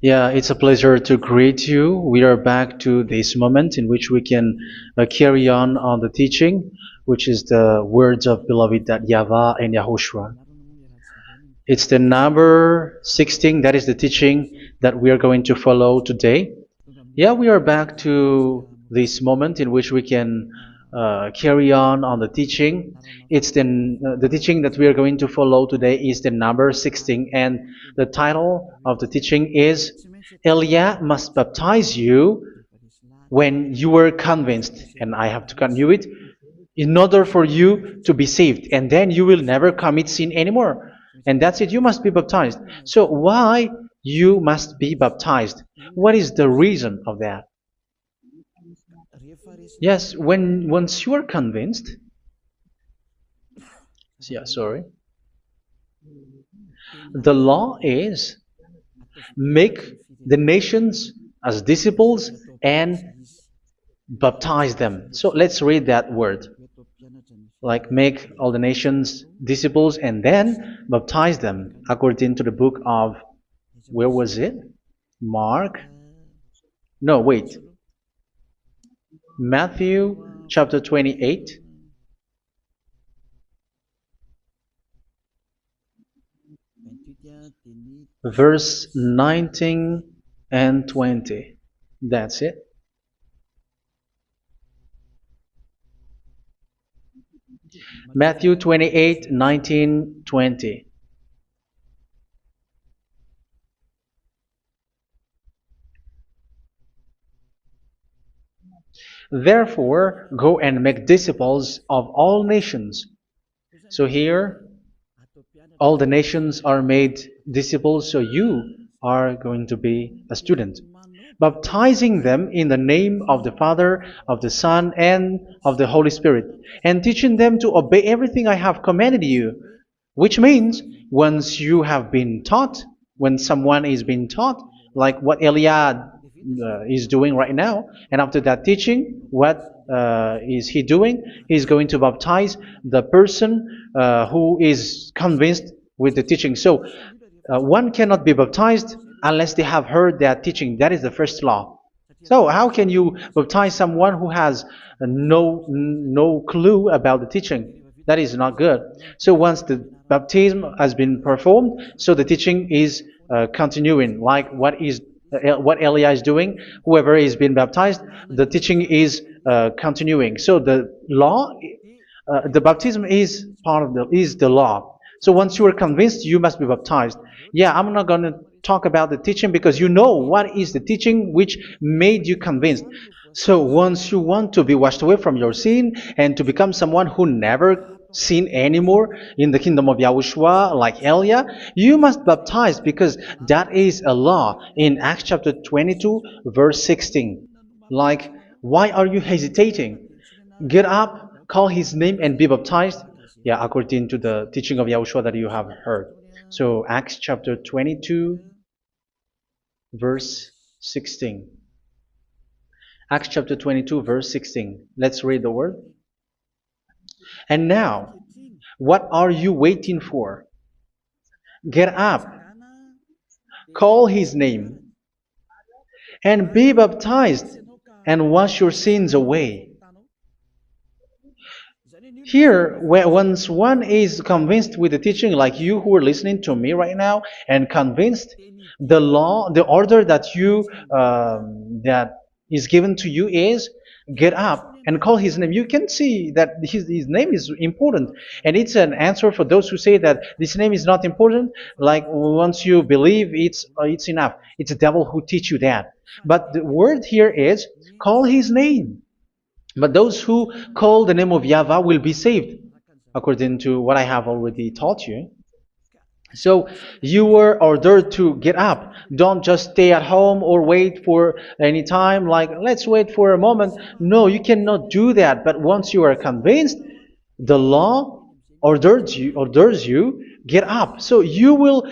Yeah, it's a pleasure to greet you. We are back to this moment in which we can carry on the teaching, which is the words of beloved that YAHVAH and YAHOSHUA. It's the number 16, that is the teaching that we are going to follow today. Yeah, we are back to this moment in which we can carry on the teaching. It's the teaching that we are going to follow today is the number 16, and the title of the teaching is Elia must baptize you when you were convinced, and I have to continue it, in order for you to be saved, and then you will never commit sin anymore. And that's it, you must be baptized. So why you must be baptized? What is the reason of that? Yes, once you are convinced, yeah, sorry, the law is make the nations as disciples and baptize them. So let's read that word. Like make all the nations disciples and then baptize them according to the book of, where was it? Mark? No, wait. Matthew chapter 28. Verse 19 and 20. That's it. Matthew 28, 19, 20. Therefore, go and make disciples of all nations. So here, all the nations are made disciples, so you are going to be a student. Baptizing them in the name of the Father, of the Son, and of the Holy Spirit, and teaching them to obey everything I have commanded you. Which means, once you have been taught, when someone is being taught, like what Eliad is doing right now, and after that teaching, what is he doing? He's going to baptize the person who is convinced with the teaching. So, one cannot be baptized unless they have heard that teaching. That is the first law. So how can you baptize someone who has no clue about the teaching? That is not good. So once the baptism has been performed, so the teaching is continuing. Like what Elia is doing, whoever is being baptized, the teaching is continuing. So the law, the baptism is part of the law. So once you are convinced, you must be baptized. Yeah, I'm not going to talk about the teaching because you know what is the teaching which made you convinced. So once you want to be washed away from your sin and to become someone who never sin anymore in the kingdom of YAHOSHUA like Elia, you must baptize because that is a law in Acts chapter 22 verse 16. Like, why are you hesitating? Get up, call his name and be baptized. Yeah, according to the teaching of YAHOSHUA that you have heard. So Acts chapter 22 verse 16. Acts chapter 22 verse 16. Let's read the word. And now, what are you waiting for? Get up, call his name, and be baptized, and wash your sins away. Here, once one is convinced with the teaching, like you who are listening to me right now, and convinced, the law, the order that that is given to you is get up and call his name. You can see that his name is important, and it's an answer for those who say that this name is not important. Like once you believe, it's enough. It's the devil who teach you that. But the word here is call his name. But those who call the name of YAHVAH will be saved, according to what I have already taught you. So you were ordered to get up. Don't just stay at home or wait for any time, like let's wait for a moment. No, you cannot do that. But once you are convinced, the law orders you get up. So you will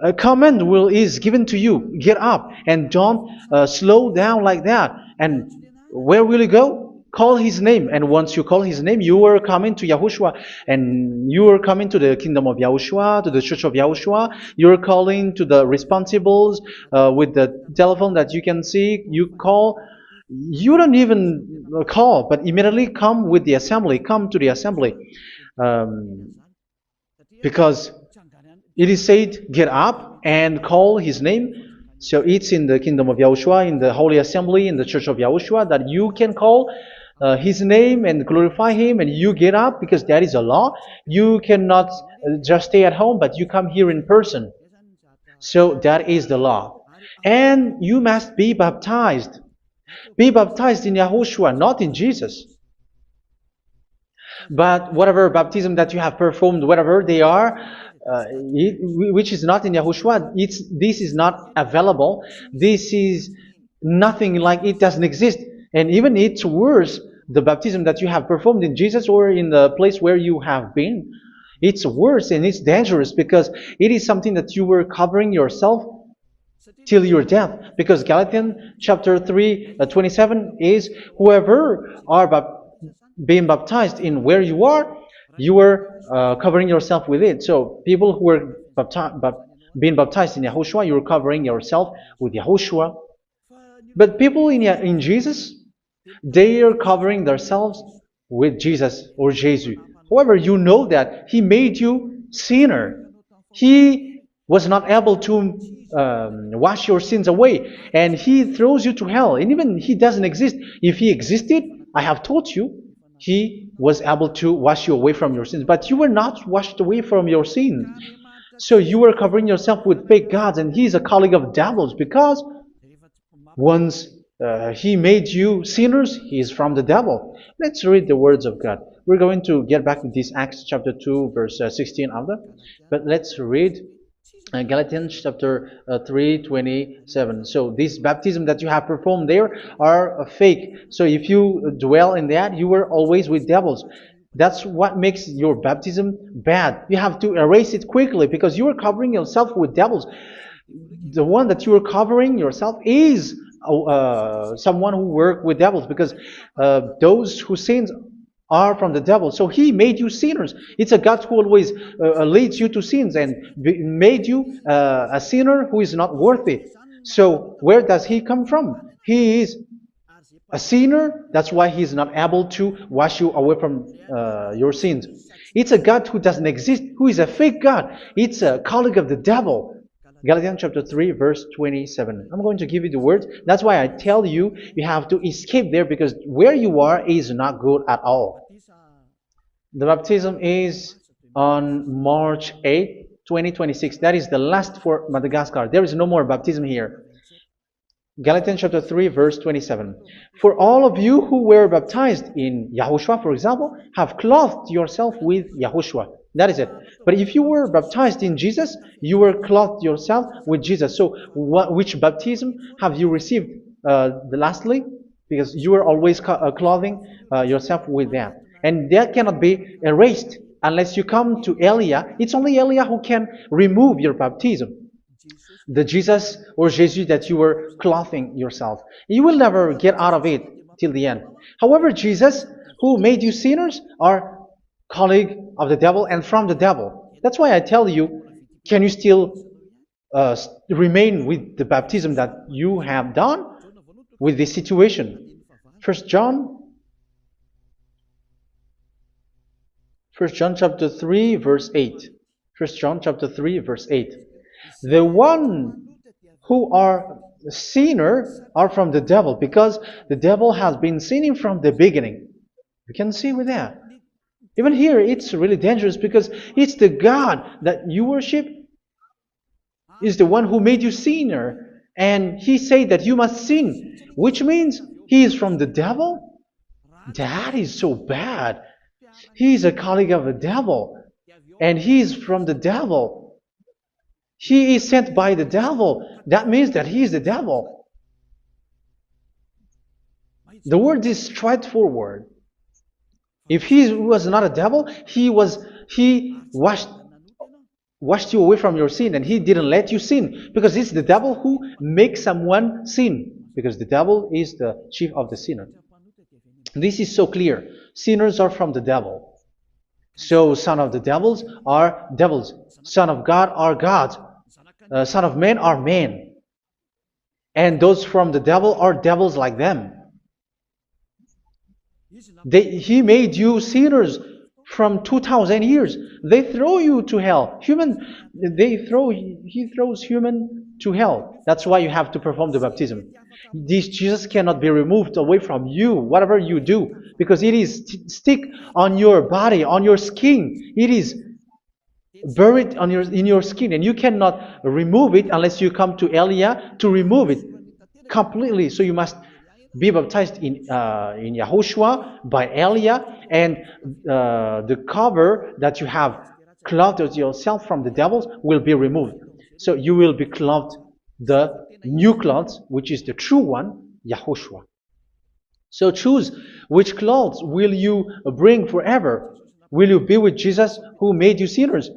a command is given to you, get up, and don't slow down like that. And where will you go? call his name. And once you call his name, you are coming to Yahushua. And you are coming to the kingdom of Yahushua, to the church of Yahushua. You are calling to the responsibles with the telephone that you can see. You call. You don't even call, but immediately come with the assembly. Come to the assembly. Um, because it is said, get up and call his name. So it's in the kingdom of Yahushua, in the holy assembly, in the church of Yahushua, that you can call his name and glorify him, and you get up, because that is a law. You cannot just stay at home, but you come here in person. So that is the law. And you must be baptized. Be baptized in Yahushua, not in Jesus. But whatever baptism that you have performed, whatever they are, which is not in Yahushua, this is not available. This is nothing, like it doesn't exist. And even it's worse, the baptism that you have performed in Jesus or in the place where you have been. It's worse and it's dangerous, because it is something that you were covering yourself till your death. Because Galatians chapter 3, 27 is, whoever are being baptized in where you are covering yourself with it. So people who were being baptized in Yahushua, you're covering yourself with Yahushua. But people in Jesus, they are covering themselves with Jesus or Jesus. However, you know that He made you sinner. He was not able to wash your sins away, and He throws you to hell. And even He doesn't exist. If He existed, I have told you, He was able to wash you away from your sins. But you were not washed away from your sins. So you were covering yourself with fake gods, and He is a colleague of devils, because once He made you sinners, He is from the devil. Let's read the words of God. We're going to get back to this Acts chapter 2, verse 16 after. But let's read Galatians chapter 3, 27. So this baptism that you have performed there are fake. So if you dwell in that, you were always with devils. That's what makes your baptism bad. You have to erase it quickly, because you are covering yourself with devils. The one that you are covering yourself is someone who worked with devils, because those who sins are from the devil. So He made you sinners. It's a God who always leads you to sins, and made you a sinner who is not worthy. So where does He come from? He is a sinner. That's why He is not able to wash you away from your sins. It's a God who doesn't exist, who is a fake God. It's a colleague of the devil. Galatians chapter 3, verse 27. I'm going to give you the words. That's why I tell you, you have to escape there, because where you are is not good at all. The baptism is on March 8, 2026. That is the last for Madagascar. There is no more baptism here. Galatians chapter 3, verse 27. For all of you who were baptized in Yahushua, for example, have clothed yourself with Yahushua. That is it. But if you were baptized in Jesus, you were clothed yourself with Jesus. So which baptism have you received lastly? Because you are always clothing yourself with that. And that cannot be erased unless you come to Eliah. It's only Eliah who can remove your baptism. The Jesus or Jesus that you were clothing yourself. You will never get out of it till the end. However, Jesus, who made you sinners, are colleague of the devil and from the devil. That's why I tell you, can you still remain with the baptism that you have done with this situation? First John chapter 3, verse 8. First John chapter 3, verse 8. The one who are sinner are from the devil, because the devil has been sinning from the beginning. You can see with that. Even here, it's really dangerous, because it's the God that you worship is the one who made you sinner. And He said that you must sin, which means He is from the devil. That is so bad. He is a colleague of the devil. And He is from the devil. He is sent by the devil. That means that He is the devil. The word is straightforward. If He was not a devil, He washed you away from your sin, and He didn't let you sin, because it's the devil who makes someone sin, because the devil is the chief of the sinner. This is so clear. Sinners are from the devil. So son of the devils are devils. Son of God are gods. Son of men are men. And those from the devil are devils like them. He made you sinners from 2,000 years. They throw you to hell. He throws human to hell. That's why you have to perform the baptism. This Jesus cannot be removed away from you, whatever you do, because it is stick on your body, on your skin. It is buried in your skin, and you cannot remove it unless you come to Elia to remove it completely. So you must be baptized in YAHOSHUA by Elia, and the cover that you have clothed yourself from the devils will be removed. So you will be clothed the new clothes, which is the true one, YAHOSHUA. So choose which clothes will you bring forever. Will you be with Jesus who made you sinners?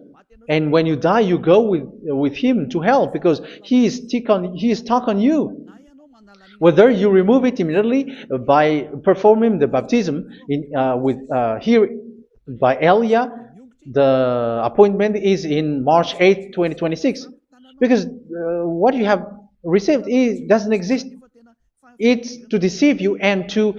And when you die, you go with him to hell because he is stuck on you. Whether you remove it immediately by performing the baptism here by Elia, the appointment is in March 8, 2026. Because what you have received doesn't exist. It's to deceive you and to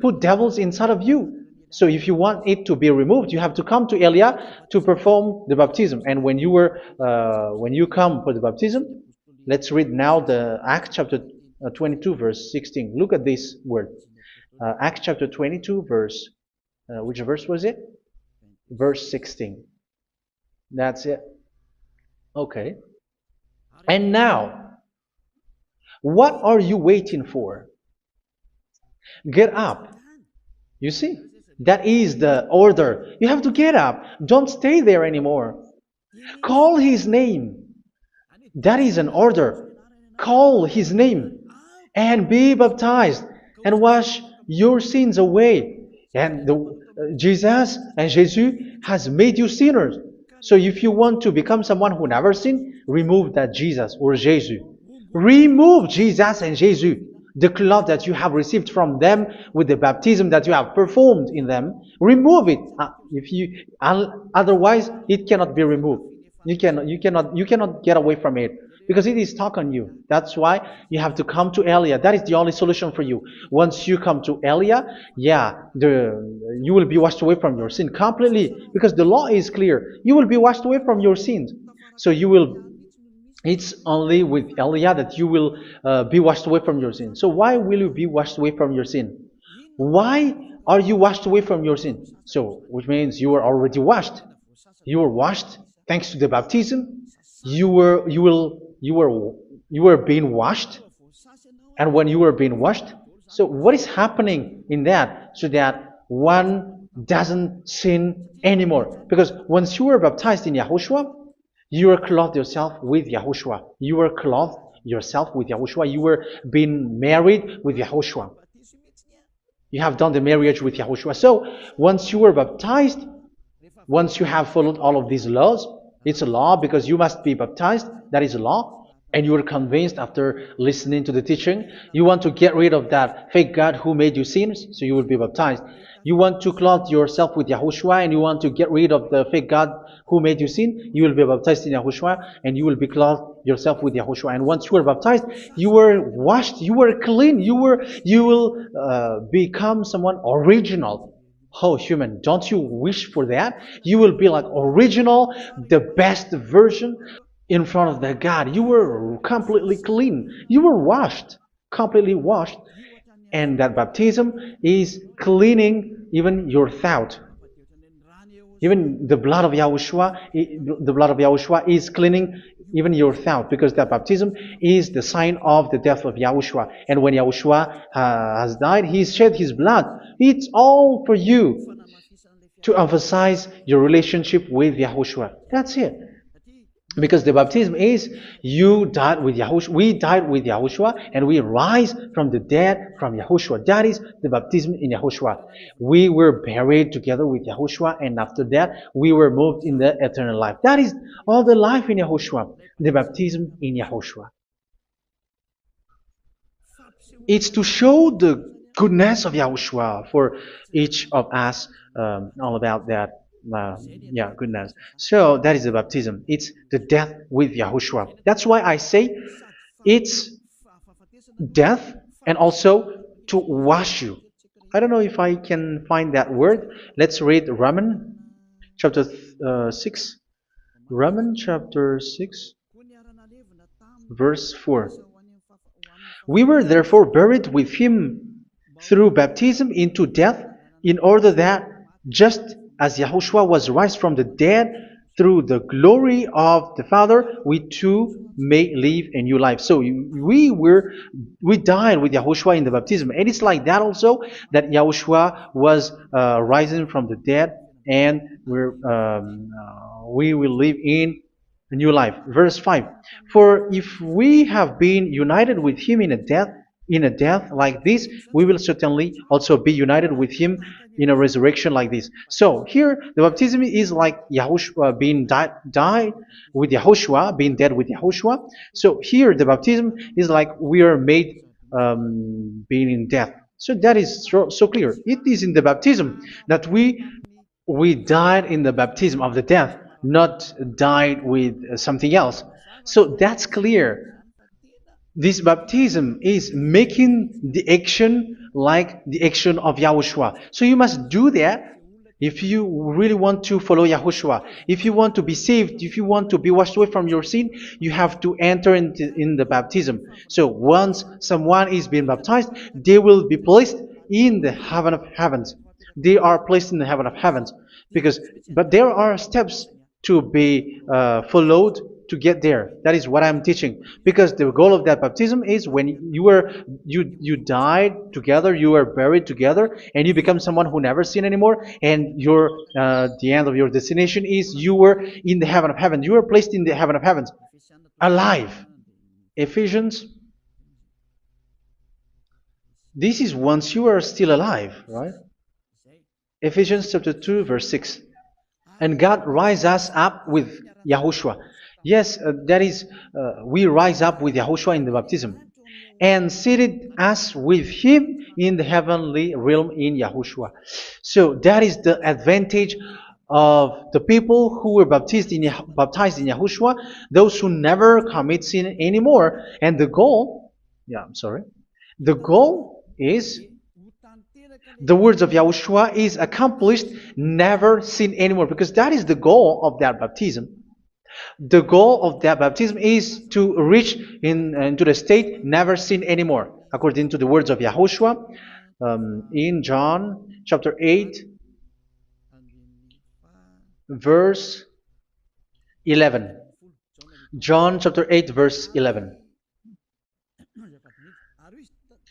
put devils inside of you. So if you want it to be removed, you have to come to Elia to perform the baptism. And when you come for the baptism, let's read now the Acts chapter 22 verse 16. Look at this word. Acts chapter 22 verse, which verse was it? Verse 16. That's it. Okay. And now, what are you waiting for? Get up. You see? That is the order. You have to get up. Don't stay there anymore. Call his name. That is an order. Call his name and be baptized and wash your sins away. And Jesus has made you sinners. So if you want to become someone who never sinned, remove that Jesus or Jesus. Remove Jesus and Jesus, the cloth that you have received from them with the baptism that you have performed in them. Remove it. Otherwise, it cannot be removed. You cannot get away from it because it is stuck on you. That's why you have to come to Elia. That is the only solution for you. Once you come to Elia, you will be washed away from your sin completely because the law is clear. You will be washed away from your sins. So it's only with Elia that you will be washed away from your sin. So why will you be washed away from your sin? Why are you washed away from your sin? So, which means you are already washed. You were washed thanks to the baptism. You were being washed, and when you were being washed, so what is happening in that? So that one doesn't sin anymore. Because once you were baptized in YAHOSHUA, you were clothed yourself with YAHOSHUA. You were clothed yourself with YAHOSHUA. You were being married with YAHOSHUA. You have done the marriage with YAHOSHUA. So once you were baptized, once you have followed all of these laws, it's a law because you must be baptized. That is a law. And you are convinced after listening to the teaching, you want to get rid of that fake God who made you sinners, so you will be baptized. You want to clothe yourself with YAHOSHUA and you want to get rid of the fake God who made you sin, you will be baptized in YAHOSHUA and you will be clothed yourself with YAHOSHUA. And once you are baptized, you were washed, you were clean, you will become someone original. Oh, human, don't you wish for that? You will be like original, the best version in front of the God. You were completely clean. You were washed, completely washed. And that baptism is cleaning even your thought. Even the blood of YAHOSHUA is cleaning even your thought, because that baptism is the sign of the death of YAHOSHUA. And when YAHOSHUA has died, he shed his blood. It's all for you to emphasize your relationship with YAHOSHUA. That's it. Because the baptism is you died with YAHOSHUA. We died with YAHOSHUA and we rise from the dead from YAHOSHUA. That is the baptism in YAHOSHUA. We were buried together with YAHOSHUA, and after that we were moved in the eternal life. That is all the life in YAHOSHUA. The baptism in YAHOSHUA. It's to show the goodness of Yahushua for each of us, all about that. Uh, yeah, goodness. So that is the baptism. It's the death with Yahushua. That's why I say it's death and also to wash you. I don't know if I can find that word. Let's read Romans chapter 6. Romans chapter 6, verse 4. We were therefore buried with him through baptism into death, in order that, just as Yahushua was raised from the dead through the glory of the Father, we too may live a new life. So we died with Yahushua in the baptism, and it's like that also that Yahushua was rising from the dead, and we will live in a new life. Verse 5. For if we have been united with him in a death like this, we will certainly also be united with him in a resurrection like this. So here the baptism is like Yahushua being died with Yahushua, being dead with Yahushua. So here the baptism is like we are made being in death. So that is so clear. It is in the baptism that we died in the baptism of the death, not died with something else. So that's clear. This baptism is making the action like the action of Yahushua. So you must do that if you really want to follow Yahushua. If you want to be saved, if you want to be washed away from your sin, you have to enter in the baptism. So once someone is being baptized, they will be placed in the heaven of heavens. They are placed in the heaven of heavens, but there are steps to be followed to get there. That is what I'm teaching. Because the goal of that baptism is when you died together, you were buried together, and you become someone who never sin anymore. And the end of your destination is you were in the heaven of heaven. You were placed in the heaven of heavens, alive. Ephesians. This is once you are still alive, right? Ephesians chapter 2, verse 6. And God rise us up with Yahushua. Yes, that is, we rise up with Yahushua in the baptism. And seated us with him in the heavenly realm in Yahushua. So that is the advantage of the people who were baptized in Yahushua, those who never commit sin anymore. And the goal, the goal is the words of Yahushua is accomplished, never sin anymore, because that is the goal of that baptism. The goal of that baptism is to reach into the state never sin anymore, according to the words of Yahushua in John chapter 8, verse 11. John chapter 8, verse 11.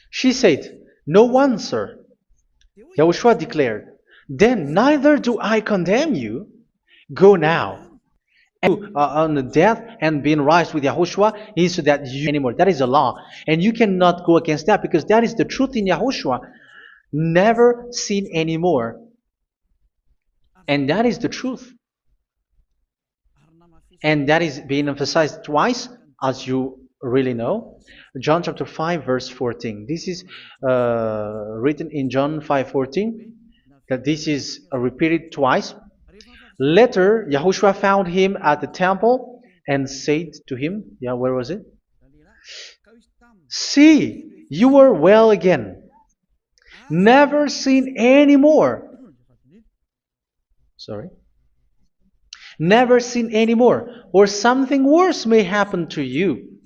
She said, "No one, sir." Yahushua declared, "Then neither do I condemn you. Go now." And you on the death and being raised with Yahushua is so that you anymore. That is a law. And you cannot go against that because that is the truth in Yahushua. Never sin anymore. And that is the truth. And that is being emphasized twice, as you really know. John chapter 5, verse 14. This is written in John 5:14. That this is repeated twice. Later, Yahushua found him at the temple and said to him, where was it? "See, you are well again. Never sin anymore." Sorry. "Never sin anymore, or something worse may happen to you."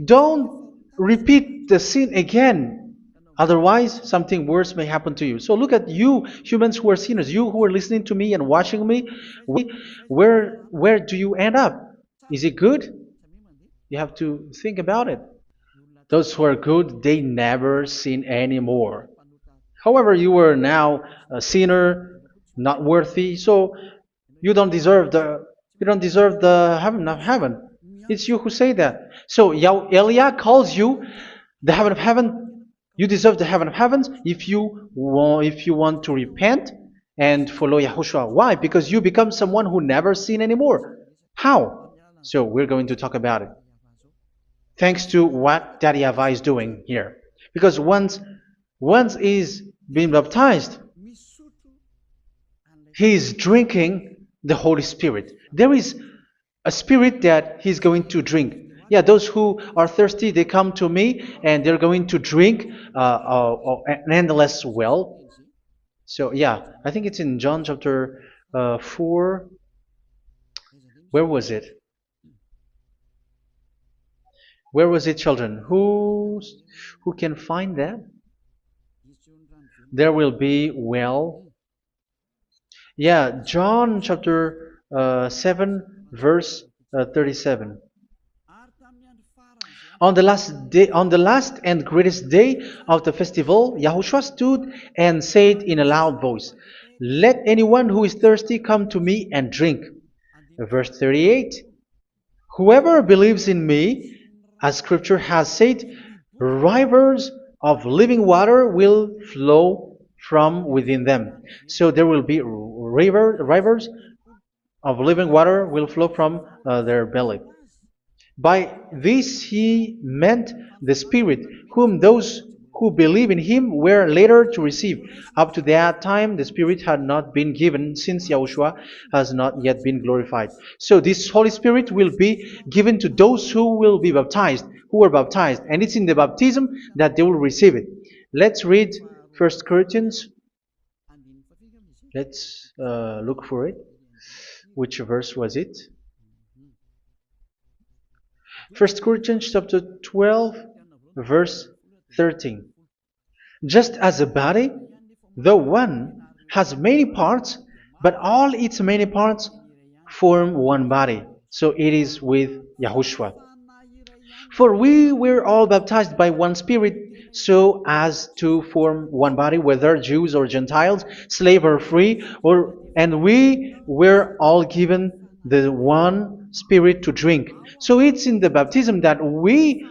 Don't repeat the sin again. Otherwise, something worse may happen to you. So look at you, humans who are sinners, you who are listening to me and watching me. Where do you end up? Is it good? You have to think about it. Those who are good, they never sin anymore. However, you are now a sinner, not worthy, so you don't deserve the heaven of heaven. It's you who say that. So Elia calls you the heaven of heaven. You deserve the heaven of heavens if you want to repent and follow Yahushua. Why? Because you become someone who never sin anymore. How? So we're going to talk about it. Thanks to what Daddy YAHVAH is doing here. Because once is being baptized, he is drinking the Holy Spirit. There is a spirit that he's going to drink. Yeah, those who are thirsty, they come to me and they're going to drink an endless well. So yeah, I think it's in John chapter 4. Where was it? Where was it, children? Who can find that? There will be well. Yeah, John chapter 7, verse 37. On the last and greatest day of the festival, Yahushua stood and said in a loud voice, "Let anyone who is thirsty come to me and drink." Verse 38, "Whoever believes in me, as scripture has said, rivers of living water will flow from within them." So there will be rivers of living water will flow from their belly. By this he meant the Spirit, whom those who believe in him were later to receive. Up to that time, the Spirit had not been given, since Yahushua has not yet been glorified. So this Holy Spirit will be given to those who will be baptized, who were baptized, and it's in the baptism that they will receive it. Let's read 1 Corinthians. Let's look for it. Which verse was it? 1 Corinthians chapter 12, verse 13. Just as a body, though one, has many parts, but all its many parts form one body. So it is with Yahushua. For we were all baptized by one Spirit, so as to form one body, whether Jews or Gentiles, slave or free, and we were all given the one Spirit to drink. So it's in the baptism that we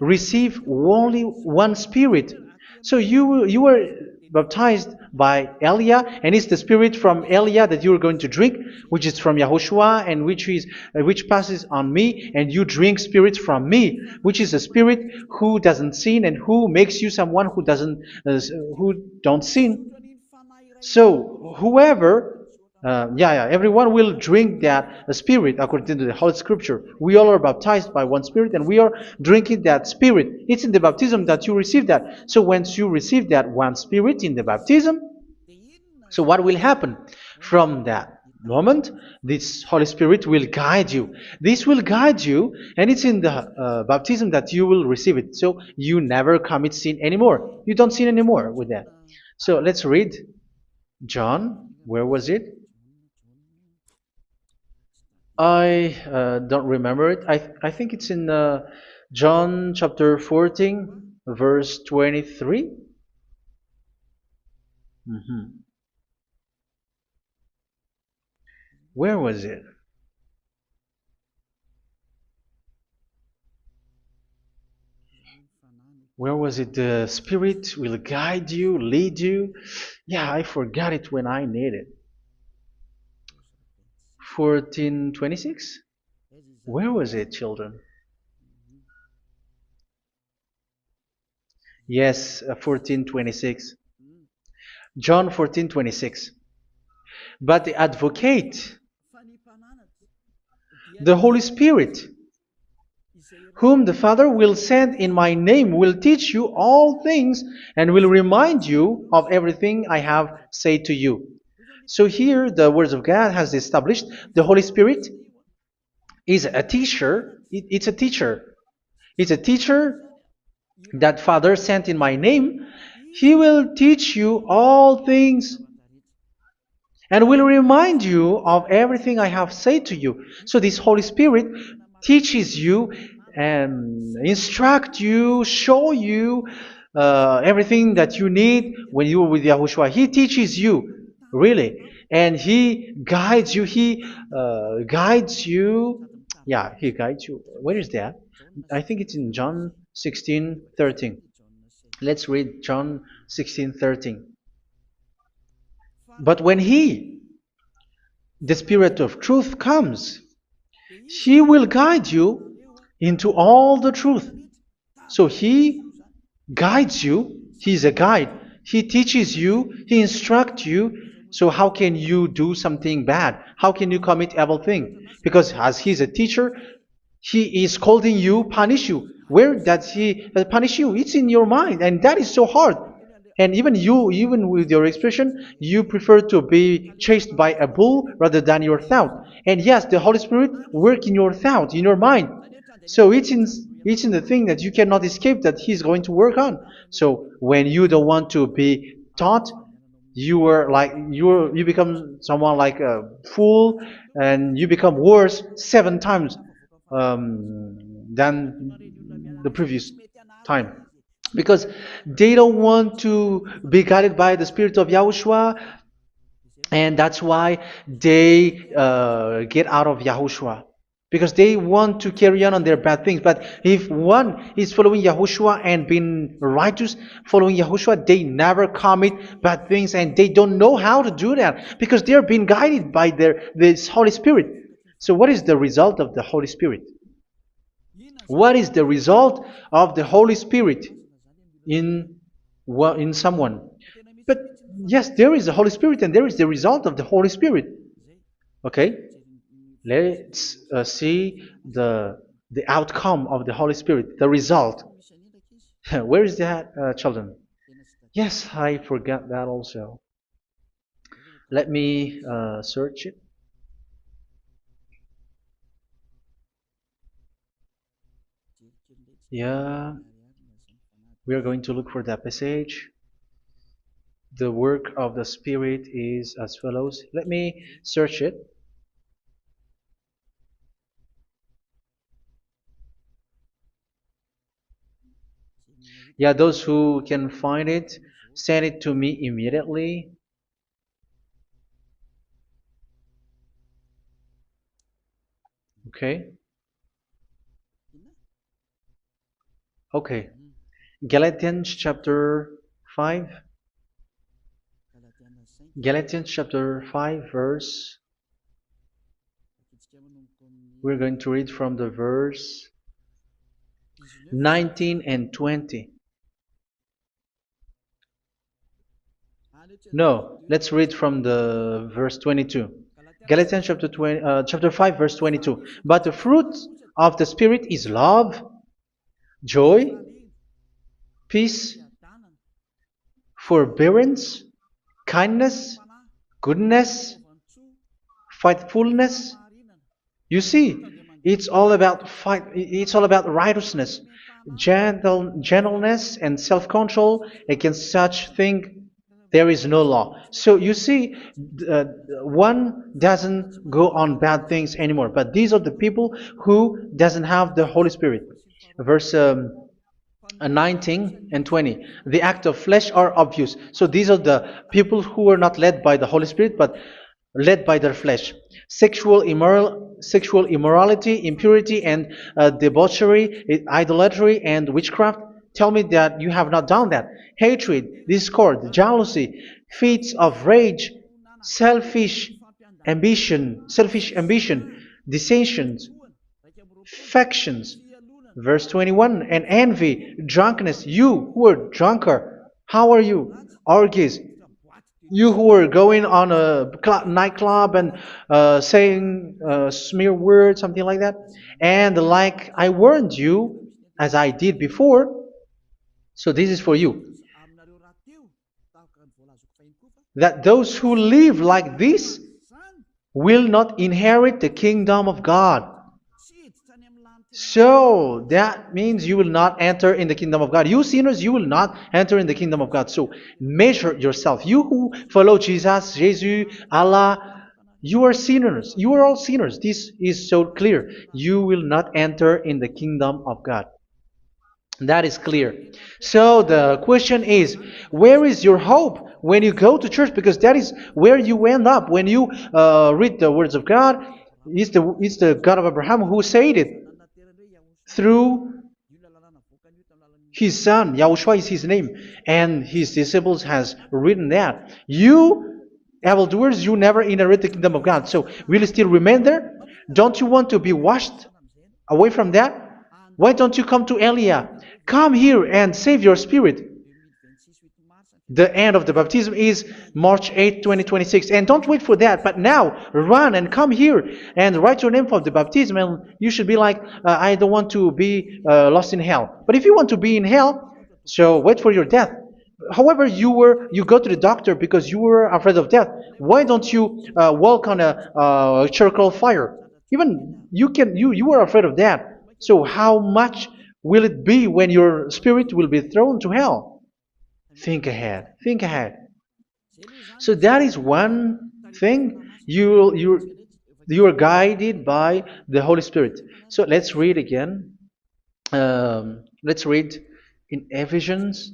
receive only one Spirit. So you were baptized by Elia, and it's the Spirit from Elia that you are going to drink, which is from Yahushua, and which passes on me, and you drink Spirit from me, which is a Spirit who doesn't sin and who makes you someone who don't sin. So whoever, everyone will drink that Spirit according to the Holy Scripture. We all are baptized by one Spirit, and we are drinking that Spirit. It's in the baptism that you receive that. So once you receive that one Spirit in the baptism, so what will happen? From that moment, this Holy Spirit will guide you. This will guide you, and it's in the baptism that you will receive it. So you never commit sin anymore. You don't sin anymore with that. So let's read John. Where was it? I don't remember it. I think it's in John chapter 14, verse 23. Where was it? Where was it? The Spirit will guide you, lead you. Yeah, I forgot it when I need it. 14:26? Where was it, children? Yes, 14:26. John 14:26. But the Advocate, the Holy Spirit, whom the Father will send in my name, will teach you all things and will remind you of everything I have said to you. So here the words of God has established the Holy Spirit is a teacher. It's a teacher. It's a teacher that Father sent in my name. He will teach you all things and will remind you of everything I have said to you. So this Holy Spirit teaches you and instruct you, show you everything that you need when you are with Yahushua. He teaches you, really. And He guides you. He guides you. Yeah, He guides you. Where is that? I think it's in John 16:13. Let's read John 16:13. But when He, the Spirit of truth, comes, He will guide you into all the truth. So He guides you. He's a guide. He teaches you. He instructs you. So how can you do something bad? How can you commit evil thing? Because as he's a teacher, he is scolding you, punish you. Where does he punish you? It's in your mind, and that is so hard. And even you, even with your expression, you prefer to be chased by a bull rather than your thought. And yes, the Holy Spirit work in your thought, in your mind. So it's in the thing that you cannot escape that He's going to work on. So when you don't want to be taught, you become someone like a fool, and you become worse 7 times than the previous time, because they don't want to be guided by the Spirit of Yahushua, and that's why they get out of Yahushua, because they want to carry on their bad things. But if one is following Yahushua and being righteous, following Yahushua, they never commit bad things, and they don't know how to do that because they are being guided by this Holy Spirit. So what is the result of the Holy Spirit? What is the result of the Holy Spirit in someone? But yes, there is the Holy Spirit, and there is the result of the Holy Spirit. Okay, let's see the outcome of the Holy Spirit, the result. Where is that, children? Yes, I forgot that also. Let me search it. Yeah, we are going to look for that passage. The work of the Spirit is as follows. Let me search it. Yeah, those who can find it, send it to me immediately. Okay. Okay. Galatians chapter 5. Galatians chapter 5 verse. We're going to read from the verse 19 and 20. No, let's read from the verse 22. Galatians chapter 5 verse 22. But the fruit of the Spirit is love, joy, peace, forbearance, kindness, goodness, faithfulness. You see, it's all about fight. It's all about righteousness, gentleness, and self-control. Against such thing, there is no law. So you see, one doesn't go on bad things anymore. But these are the people who doesn't have the Holy Spirit. Verse 19 and 20. The act of flesh are obvious. So these are the people who are not led by the Holy Spirit, but led by their flesh. Sexual immorality, impurity, and debauchery, idolatry, and witchcraft. Tell me that you have not done that. Hatred, discord, jealousy, fits of rage, selfish ambition, dissensions, factions. Verse 21, and envy, drunkenness. You who are drunkard, how are you? Orgies. You who are going on a nightclub and saying smear words, something like that. And like I warned you, as I did before, so this is for you. That those who live like this will not inherit the kingdom of God. So that means you will not enter in the kingdom of God. You sinners, you will not enter in the kingdom of God. So measure yourself. You who follow Jesus, Allah, you are sinners. You are all sinners. This is so clear. You will not enter in the kingdom of God. That is clear. So the question is, where is your hope when you go to church? Because that is where you end up when you read the words of God. It's the God of Abraham who said it through his son. YAHOSHUAH is his name, and his disciples has written that. You evildoers, you never inherit the kingdom of God. So will you still remain there? Don't you want to be washed away from that? Why don't you come to Elia? Come here and save your spirit. The end of the baptism is March 8th, 2026. And don't wait for that, but now run and come here and write your name for the baptism. And you should be like, I don't want to be lost in hell. But if you want to be in hell, so wait for your death. However, you go to the doctor because you were afraid of death. Why don't you walk on a charcoal fire? Even you were afraid of that. So how much will it be when your spirit will be thrown to hell? Think ahead. Think ahead. So that is one thing. You are guided by the Holy Spirit. So let's read again. Let's read in Ephesians.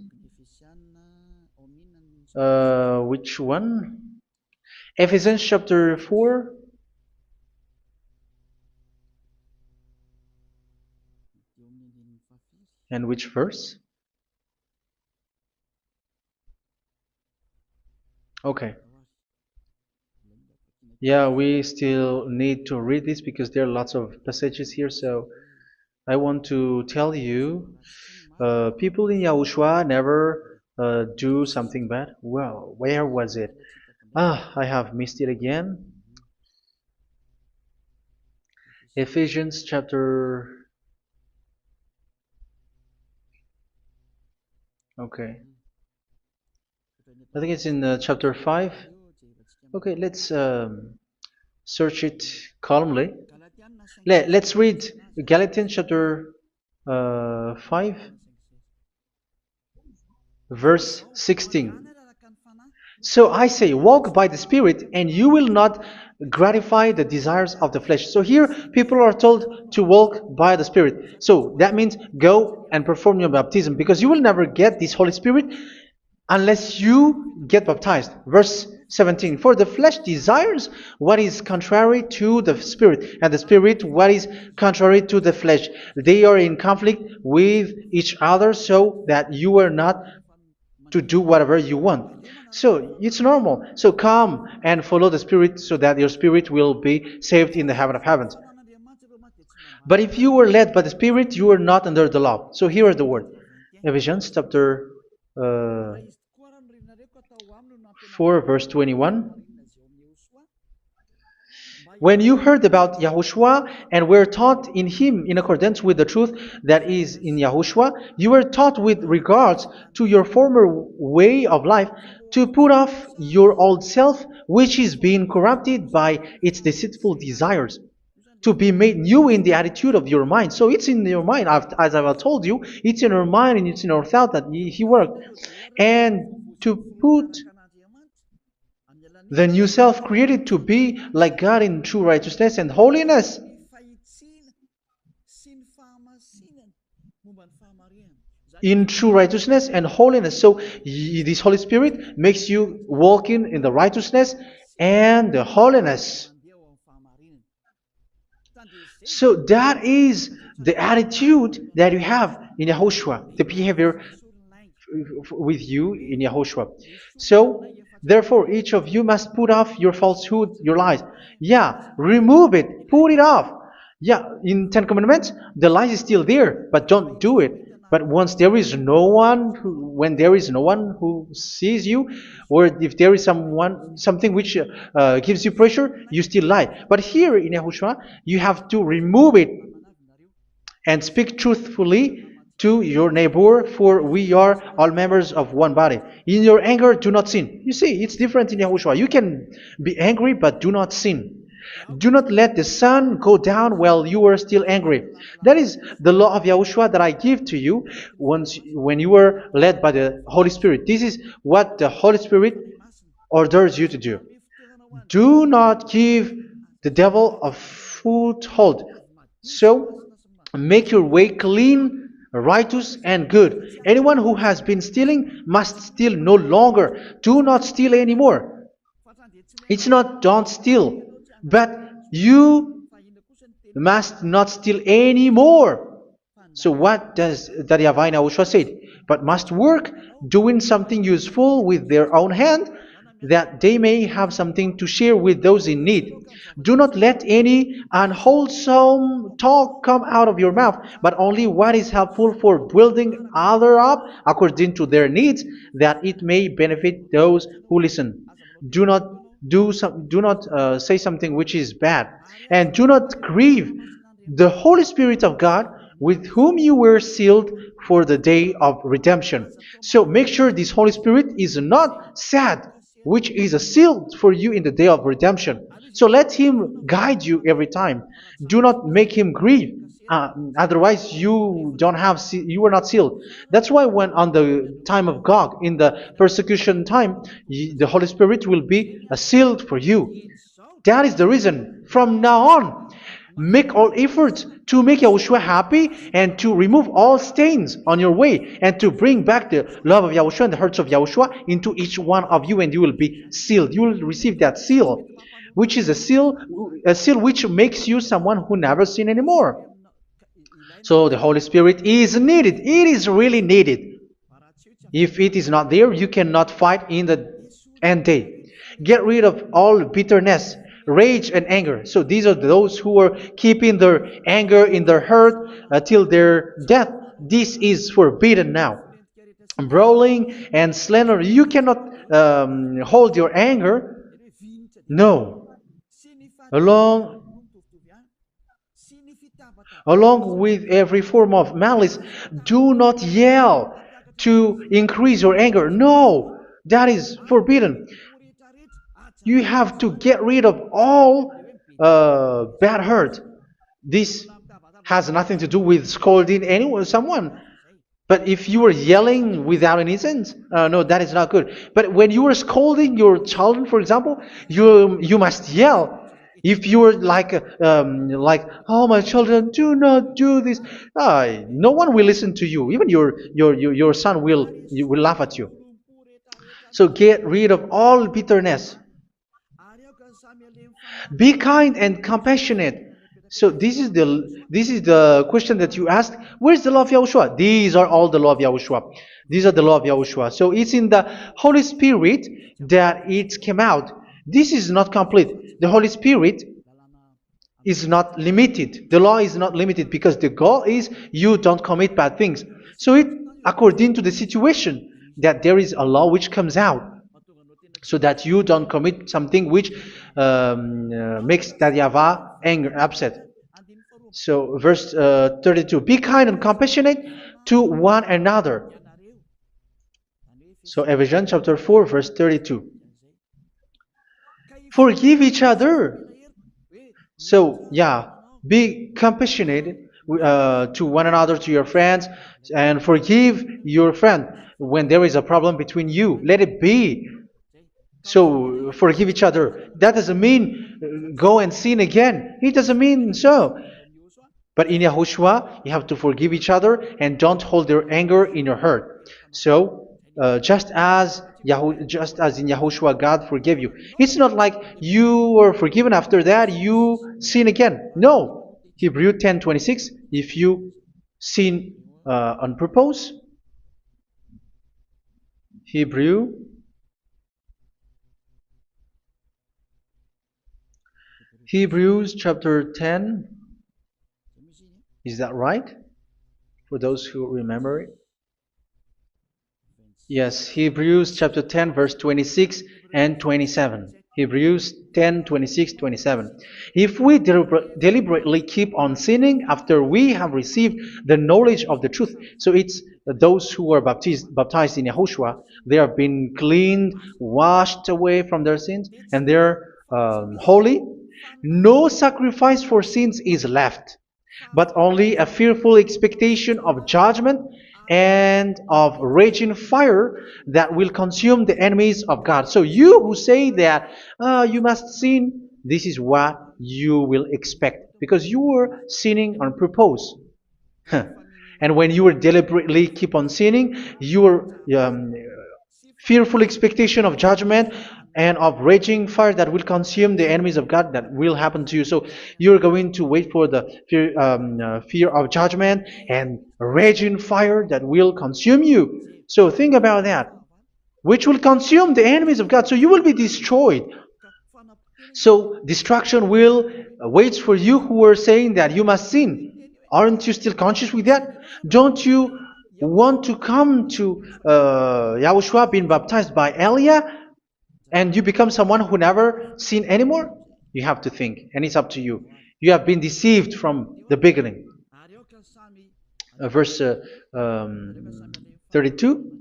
Which one? Ephesians chapter 4. And which verse? Okay. Yeah, we still need to read this because there are lots of passages here. So I want to tell you, people in Yahushua never do something bad. Well, where was it? I have missed it again. Ephesians chapter. Okay. I think it's in chapter 5. Okay, let's search it calmly. Let's read Galatians chapter 5, verse 16. So I say, walk by the Spirit, and you will not gratify the desires of the flesh. So here, people are told to walk by the Spirit. So that means go and perform your baptism, because you will never get this Holy Spirit unless you get baptized. Verse 17. For the flesh desires what is contrary to the Spirit, and the Spirit what is contrary to the flesh. They are in conflict with each other, so that you are not to do whatever you want. So it's normal. So come and follow the Spirit, so that your spirit will be saved in the heaven of heavens. But if you were led by the Spirit, you are not under the law. So here is the word. Ephesians chapter 4, verse 21. When you heard about Yahushua and were taught in him in accordance with the truth that is in Yahushua, you were taught with regards to your former way of life to put off your old self, which is being corrupted by its deceitful desires, to be made new in the attitude of your mind. So it's in your mind, as I've told you, it's in your mind and it's in your thought that he worked. And to put the new self created to be like God in true righteousness and holiness. In true righteousness and holiness. So this Holy Spirit makes you walking in the righteousness and the holiness. So that is the attitude that you have in Yahushua, the behavior with you in Yahushua. So therefore, each of you must put off your falsehood, your lies. Yeah, remove it, put it off. Yeah, in Ten Commandments, the lies is still there, but don't do it. But once there is no one, when there is no one who sees you, or if there is something which gives you pressure, you still lie. But here in Yahushua, you have to remove it and speak truthfully to your neighbor, for we are all members of one body. In your anger, do not sin. You see, it's different in Yahushua. You can be angry, but do not sin. Do not let the sun go down while you are still angry. That is the law of Yahushua that I give to you when you were led by the Holy Spirit. This is what the Holy Spirit orders you to do. Do not give the devil a foothold. So, make your way clean, righteous, and good. Anyone who has been stealing must steal no longer. Do not steal anymore. It's not don't steal, but you must not steal anymore. So what does the YAHVAH say? But must work, doing something useful with their own hand, that they may have something to share with those in need. Do not let any unwholesome talk come out of your mouth, but only what is helpful for building others up according to their needs, that it may benefit those who listen. Do not do not say something which is bad, and do not grieve the Holy Spirit of God, with whom you were sealed for the day of redemption. So make sure this Holy Spirit is not sad, which is a seal for you in the day of redemption. So let Him guide you every time. Do not make Him grieve. Otherwise, you don't have you are not sealed. That's why when on the time of God, in the persecution time, the Holy Spirit will be sealed for you. That is the reason. From now on, make all efforts to make Yahushua happy and to remove all stains on your way and to bring back the love of Yahushua and the hearts of Yahushua into each one of you, and you will be sealed. You will receive that seal, which is a seal which makes you someone who never sin anymore. So the Holy Spirit is needed. It is really needed. If it is not there, you cannot fight in the end day. Get rid of all bitterness, rage, and anger. So these are those who are keeping their anger in their heart till their death. This is forbidden now. Brawling and slander. You cannot hold your anger. No. Along Along with every form of malice, do not yell to increase your anger. No, that is forbidden. You have to get rid of all bad hurt. This has nothing to do with scolding anyone, someone. But if you are yelling without any sense, no, that is not good. But when you are scolding your children, for example, you must yell. If you are like, oh my children, do not do this, no one will listen to you. Even your son will laugh at you. So get rid of all bitterness. Be kind and compassionate. So this is the question that you asked. Where's the law of Yahushua? These are all the law of Yahushua. These are the law of Yahushua. So it's in the Holy Spirit that it came out. This is not complete. The Holy Spirit is not limited. The law is not limited because the goal is you don't commit bad things. So it according to the situation that there is a law which comes out, so that you don't commit something which makes that YAHVAH anger, upset. So verse 32, be kind and compassionate to one another. So Ephesians chapter 4 verse 32. Forgive each other. So yeah, be compassionate to one another, to your friends, and forgive your friend when there is a problem between you. Let it be. So forgive each other. That doesn't mean go and sin again. It doesn't mean so. But in Yahushua, you have to forgive each other and don't hold their anger in your heart. So just as in Yahushua, God forgave you. It's not like you were forgiven after that you sin again. No. Hebrew 10:26. If you sin on purpose, Hebrews chapter 10. Is that right? For those who remember it. Yes, Hebrews chapter 10 verse 26 and 27. Hebrews 10, 26, 27. If we deliberately keep on sinning after we have received the knowledge of the truth, so it's those who are baptized in Yahushua, they have been cleaned, washed away from their sins, and they're holy. No sacrifice for sins is left, but only a fearful expectation of judgment and of raging fire that will consume the enemies of God. So you who say that you must sin, this is what you will expect, because you were sinning on purpose. And when you will deliberately keep on sinning, your fearful expectation of judgment and of raging fire that will consume the enemies of God, that will happen to you. So you're going to wait for the fear of judgment and raging fire that will consume you. So think about that. which will consume the enemies of God. So you will be destroyed. So destruction will wait for you who were saying that you must sin. Aren't you still conscious with that? Don't you want to come to Yahushua being baptized by Elia and you become someone who never sinned anymore? You have to think, and it's up to you. You have been deceived from the beginning. Verse 32.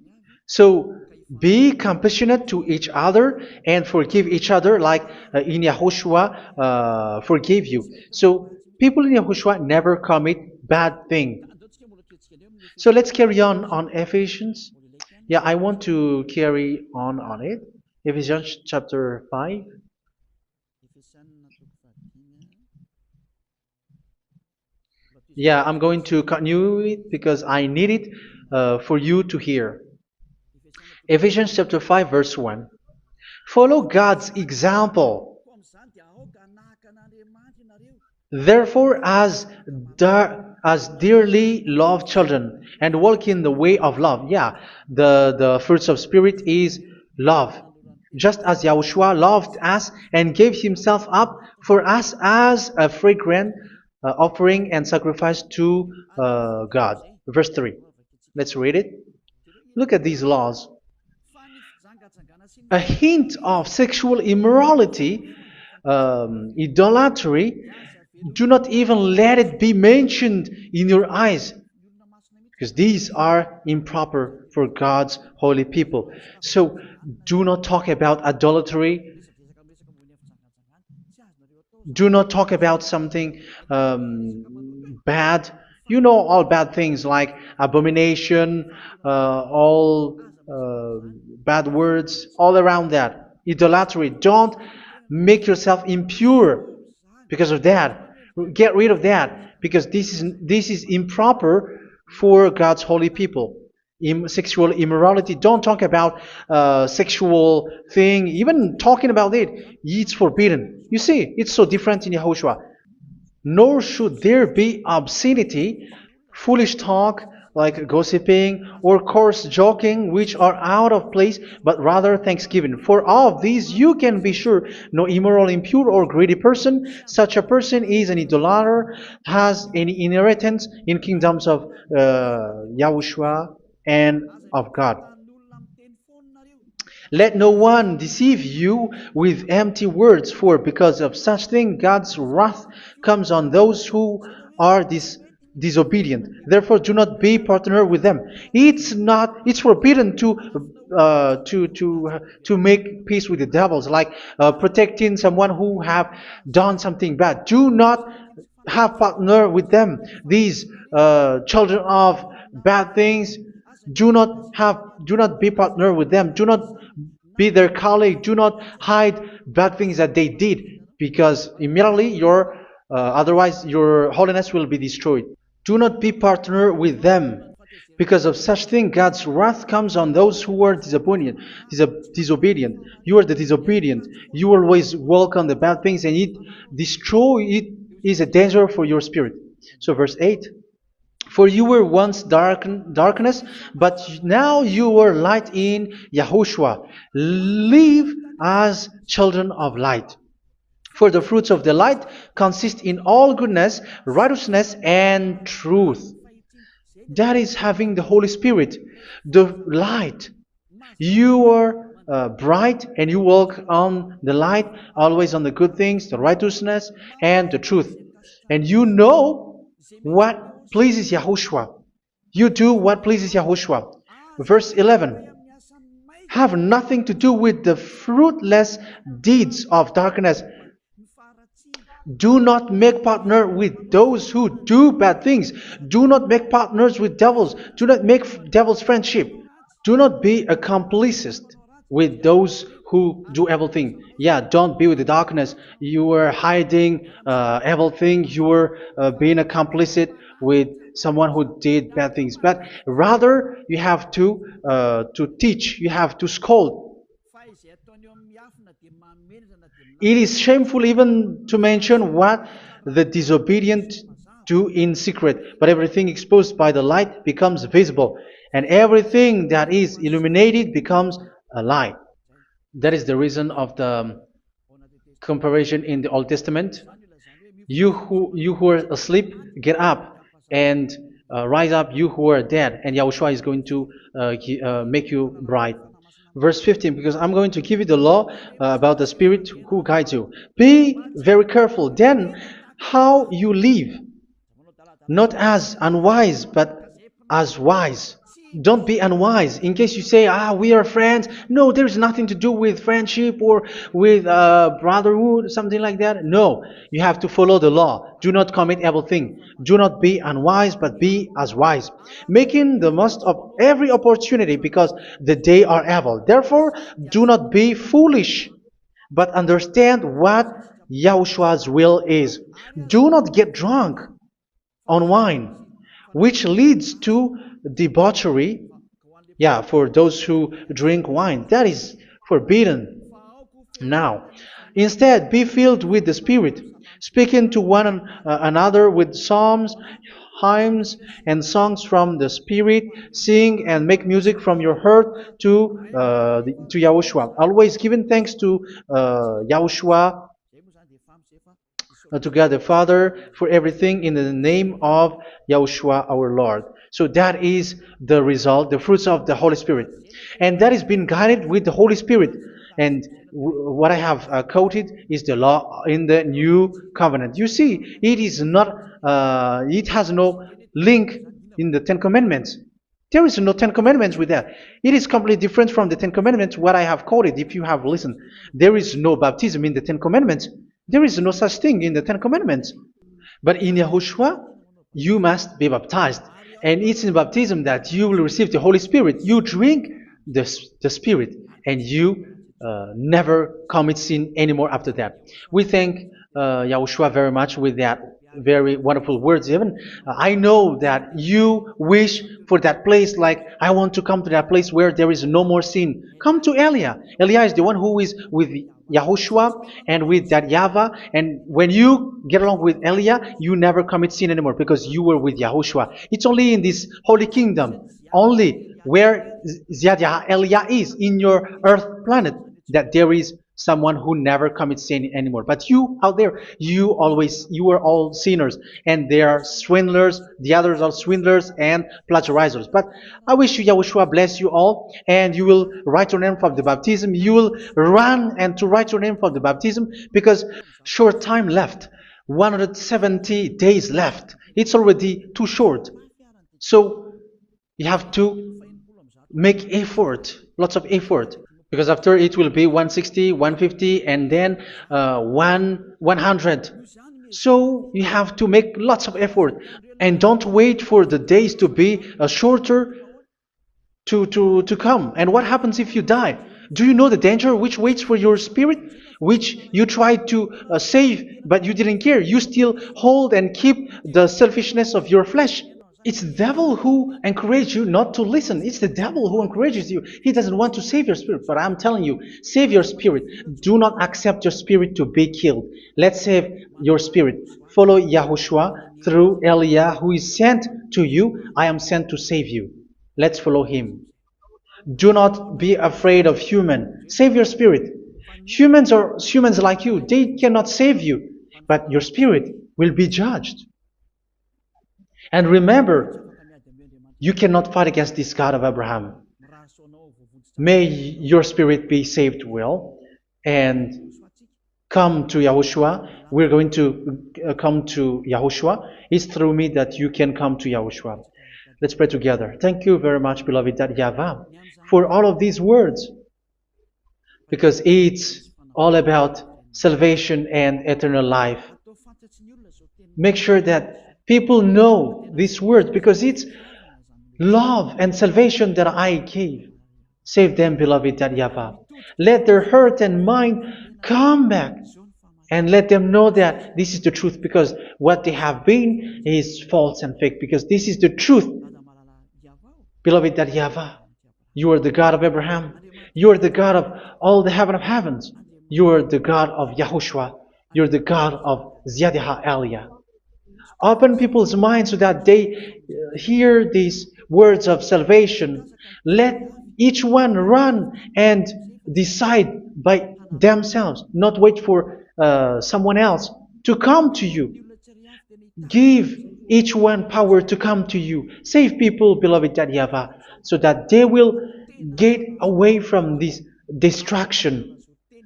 So be compassionate to each other and forgive each other like in Yahushua forgave you. So people in Yahushua never commit bad thing. So let's carry on Ephesians. Yeah, I want to carry on it. Ephesians chapter 5. Yeah, I'm going to continue it because I need it for you to hear. Ephesians chapter 5 verse 1. Follow God's example. Therefore, as dearly loved children, and walk in the way of love. Yeah, the fruits of spirit is love. Just as Yahushua loved us and gave himself up for us as a fragrant offering and sacrifice to God. Verse 3. Let's read it. Look at these laws. A hint of sexual immorality, idolatry, do not even let it be mentioned in your eyes, because these are improper for God's holy people. So do not talk about idolatry. Do not talk about something bad. You know all bad things like abomination, all bad words, all around that. Idolatry. Don't make yourself impure because of that. Get rid of that because this is improper for God's holy people. Sexual immorality. Don't talk about sexual thing. Even talking about it's forbidden. You see, it's so different in Yahushua. Nor should there be obscenity, foolish talk like gossiping or coarse joking, which are out of place, but rather thanksgiving. For of these you can be sure: no immoral, impure, or greedy person, such a person is an idolater, has any inheritance in kingdoms of Yahushua and of God. Let no one deceive you with empty words, for because of such thing God's wrath comes on those who are disobedient. Therefore, do not be partner with them. It's forbidden to make peace with the devils, like protecting someone who have done something bad. Do not have partner with them. These children of bad things. Do not be partner with them. Do not be their colleague. Do not hide bad things that they did, because immediately otherwise your holiness will be destroyed. Do not be partner with them. Because of such thing, God's wrath comes on those who are disobedient. You are the disobedient. You always walk on the bad things, and it is a danger for your spirit. So verse 8. For you were once darkness, but now you are light in Yahushua. Live as children of light. For the fruits of the light consist in all goodness, righteousness, and truth. That is having the Holy Spirit, the light. You are bright and you walk on the light, always on the good things, the righteousness, and the truth. And you know what pleases Yahushua. You do what pleases Yahushua. Verse 11. Have nothing to do with the fruitless deeds of darkness. Do not make partner with those who do bad things. Do not make partners with devils. Do not make devils friendship. Do not be accomplices with those who do evil things. Yeah, don't be with the darkness. You are hiding evil things. You are being a complicit with someone who did bad things. But rather, you have to teach. You have to scold. It is shameful even to mention what the disobedient do in secret, but everything exposed by the light becomes visible, and everything that is illuminated becomes lie. That is the reason of the comparison in the Old Testament. You who are asleep, get up and rise up, you who are dead, and Yahushua is going to make you bright. Verse 15, because I'm going to give you the law about the Spirit who guides you. Be very careful then how you live, not as unwise, but as wise. Don't be unwise. In case you say, we are friends. No, there's nothing to do with friendship or with brotherhood, something like that. No, you have to follow the law. Do not commit evil thing. Do not be unwise, but be as wise, making the most of every opportunity, because the day are evil. Therefore, do not be foolish, but understand what Yahushua's will is. Do not get drunk on wine, which leads to debauchery. Yeah, for those who drink wine, that is forbidden now. Instead, be filled with the Spirit, speaking to one another with psalms, hymns, and songs from the Spirit. Sing and make music from your heart to Yahushua. Always giving thanks to Yahushua, to God the Father, for everything in the name of Yahushua our Lord. So that is the result, the fruits of the Holy Spirit. And that is being guided with the Holy Spirit. And what I have quoted is the law in the new covenant. You see, it is not, it has no link in the Ten Commandments. There is no Ten Commandments with that. It is completely different from the Ten Commandments, what I have quoted, if you have listened. There is no baptism in the Ten Commandments. There is no such thing in the Ten Commandments. But in Yahushua, you must be baptized. And it's in baptism that you will receive the Holy Spirit. You drink the Spirit, and you never commit sin anymore after that. We thank Yahushua very much with that very wonderful words. Even I know that you wish for that place, like I want to come to that place where there is no more sin. Come to Elia. Elia is the one who is with Yahushua and with that YAHVAH, and when you get along with Elia, you never commit sin anymore because you were with Yahushua. It's only in this holy kingdom, only where Ziad Elia is, in your earth planet, that there is someone who never commits sin anymore. But you out there, you are all sinners, and they are swindlers. The others are swindlers and plagiarizers. But I wish you, Yahushua, bless you all, and you will write your name for the baptism. You will run and to write your name for the baptism, because short time left, 170 days left. It's already too short. So you have to make effort, lots of effort, because after it will be 160, 150, and then 100. So you have to make lots of effort, and don't wait for the days to be shorter to come. And what happens if you die? Do you know the danger which waits for your spirit, which you tried to save, but you didn't care? You still hold and keep the selfishness of your flesh. It's the devil who encourages you not to listen. It's the devil who encourages you. He doesn't want to save your spirit. But I'm telling you, save your spirit. Do not accept your spirit to be killed. Let's save your spirit. Follow Yahushua through Elia, who is sent to you. I am sent to save you. Let's follow him. Do not be afraid of human. Save your spirit. Humans are humans like you. They cannot save you. But your spirit will be judged. And remember, you cannot fight against this God of Abraham. May your spirit be saved well and come to Yahushua. We're going to come to Yahushua. It's through me that you can come to Yahushua. Let's pray together. Thank you very much, beloved YAHVAH, for all of these words, because it's all about salvation and eternal life. Make sure that people know this word, because it's love and salvation that I gave. Save them, beloved YAHVAH. Let their heart and mind come back, and let them know that this is the truth, because what they have been is false and fake, because this is the truth. Beloved YAHVAH, you are the God of Abraham. You are the God of all the heaven of heavens. You are the God of Yahushua. You are the God of Ziad Elia. Open people's minds so that they hear these words of salvation. Let Each one run and decide by themselves, not wait for someone else to come to you. Give each one power to come to you. Save people, beloved YAHVAH, so that they will get away from this distraction.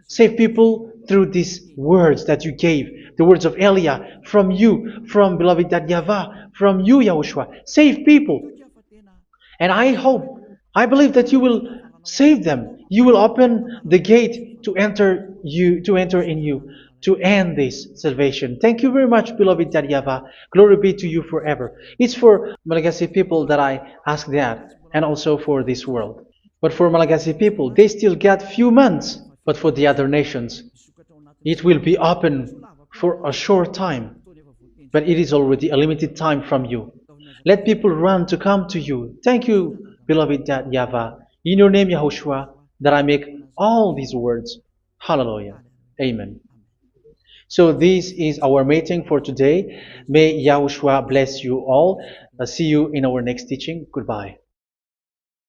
Save people through these words that you gave, the words of Elia, from you, from beloved YAHVAH, from you, Yahushua. Save people. And I believe that you will save them. You will open the gate to enter in you, to end this salvation. Thank you very much, beloved YAHVAH. Glory be to you forever. It's for Malagasy people that I ask that, and also for this world. But for Malagasy people, they still get few months. But for the other nations, it will be open for a short time. But it is already a limited time from you. Let people run to come to you. Thank you, beloved YAHVAH. In your name, Yahushua, that I make all these words. Hallelujah. Amen. So this is our meeting for today. May Yahushua bless you all. See you in our next teaching. Goodbye.